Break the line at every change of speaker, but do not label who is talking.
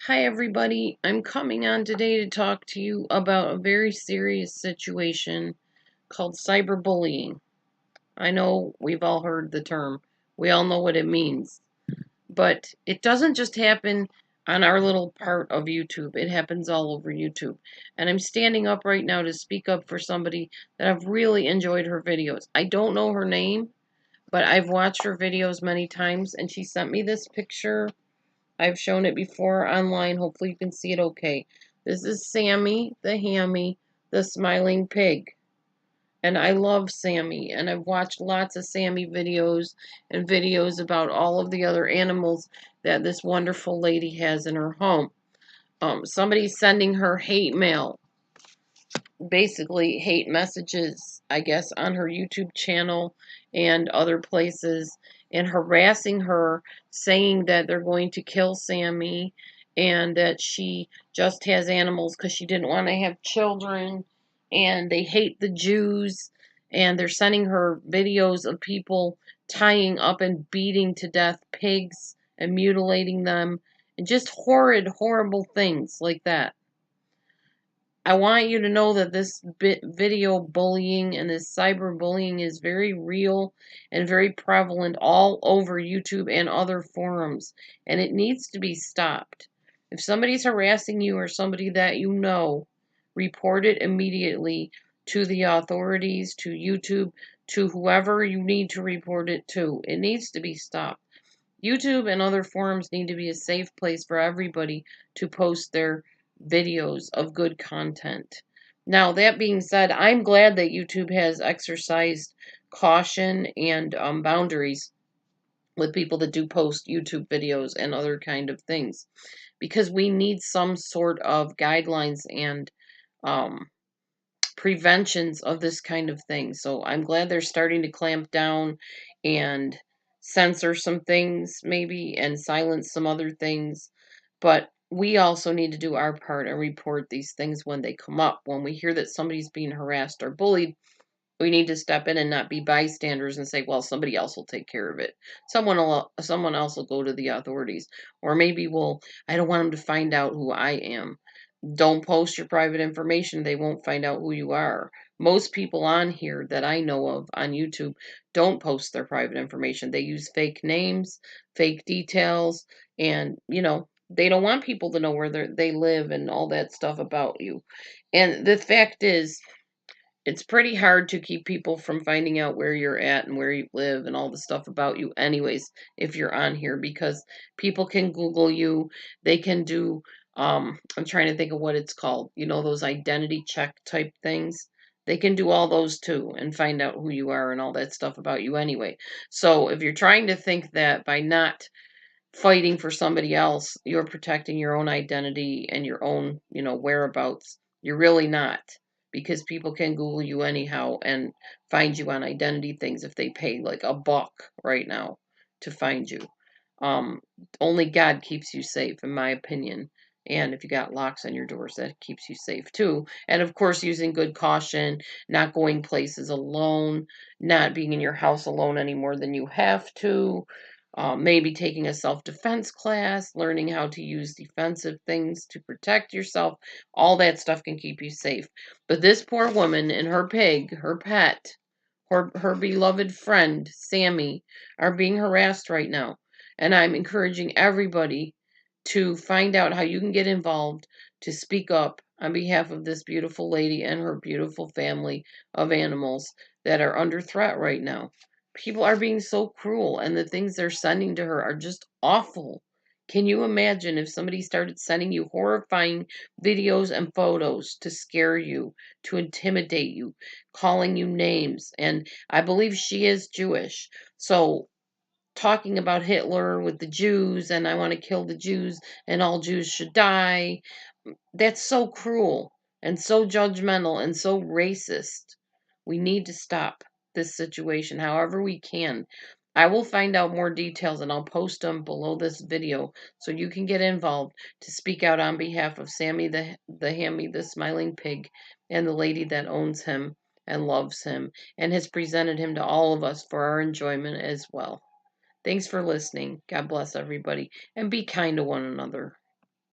Hi, everybody. I'm coming on today to talk to you about a very serious situation called cyberbullying. I know we've all heard the term, we all know what it means, but it doesn't just happen on our little part of YouTube, it happens all over YouTube. And I'm standing up right now to speak up for somebody that I've really enjoyed her videos. I don't know her name, but I've watched her videos many times, and she sent me this picture. I've shown it before online. Hopefully you can see it okay. This is Sammy the Hammy, the smiling pig. And I love Sammy. And I've watched lots of Sammy videos and videos about all of the other animals that this wonderful lady has in her home. Somebody's sending her hate mail, basically hate messages, I guess, on her YouTube channel and other places, and harassing her, saying that they're going to kill Sammy and that she just has animals because she didn't want to have children, and they hate the Jews, and they're sending her videos of people tying up and beating to death pigs and mutilating them, and just horrid, horrible things like that. I want you to know that this video bullying and this cyberbullying is very real and very prevalent all over YouTube and other forums, and it needs to be stopped. If somebody's harassing you or somebody that you know, report it immediately to the authorities, to YouTube, to whoever you need to report it to. It needs to be stopped. YouTube and other forums need to be a safe place for everybody to post their videos of good content. Now, that being said, I'm glad that YouTube has exercised caution and boundaries with people that do post YouTube videos and other kind of things, because we need some sort of guidelines and um, preventions of this kind of thing. So I'm glad they're starting to clamp down and censor some things maybe and silence some other things. But we also need to do our part and report these things when they come up. When we hear that somebody's being harassed or bullied, we need to step in and not be bystanders and say, well, somebody else will take care of it. Someone else will go to the authorities. Or maybe I don't want them to find out who I am. Don't post your private information. They won't find out who you are. Most people on here that I know of on YouTube don't post their private information. They use fake names, fake details, and, they don't want people to know where they live and all that stuff about you. And the fact is, it's pretty hard to keep people from finding out where you're at and where you live and all the stuff about you anyways if you're on here, because people can Google you. They can do I'm trying to think of what it's called, those identity check type things. They can do all those too and find out who you are and all that stuff about you anyway. So if you're trying to think that by not fighting for somebody else you're protecting your own identity and your own, whereabouts, you're really not, because people can Google you anyhow and find you on identity things if they pay like a buck right now to find you. um Only God keeps you safe, in my opinion. And if you got locks on your doors, that keeps you safe too. And of course, using good caution, not going places alone, not being in your house alone any more than you have to, maybe taking a self-defense class, learning how to use defensive things to protect yourself. All that stuff can keep you safe. But this poor woman and her pig, her pet, her beloved friend, Sammy, are being harassed right now. And I'm encouraging everybody to find out how you can get involved, to speak up on behalf of this beautiful lady and her beautiful family of animals that are under threat right now. People are being so cruel, and the things they're sending to her are just awful. Can you imagine if somebody started sending you horrifying videos and photos to scare you, to intimidate you, calling you names? And I believe she is Jewish. So talking about Hitler with the Jews, and I want to kill the Jews and all Jews should die. That's so cruel and so judgmental and so racist. We need to stop this situation however we can. I will find out more details and I'll post them below this video so you can get involved to speak out on behalf of Sammy the Hammy, the smiling pig, and the lady that owns him and loves him and has presented him to all of us for our enjoyment as well. Thanks for listening. God bless everybody and be kind to one another.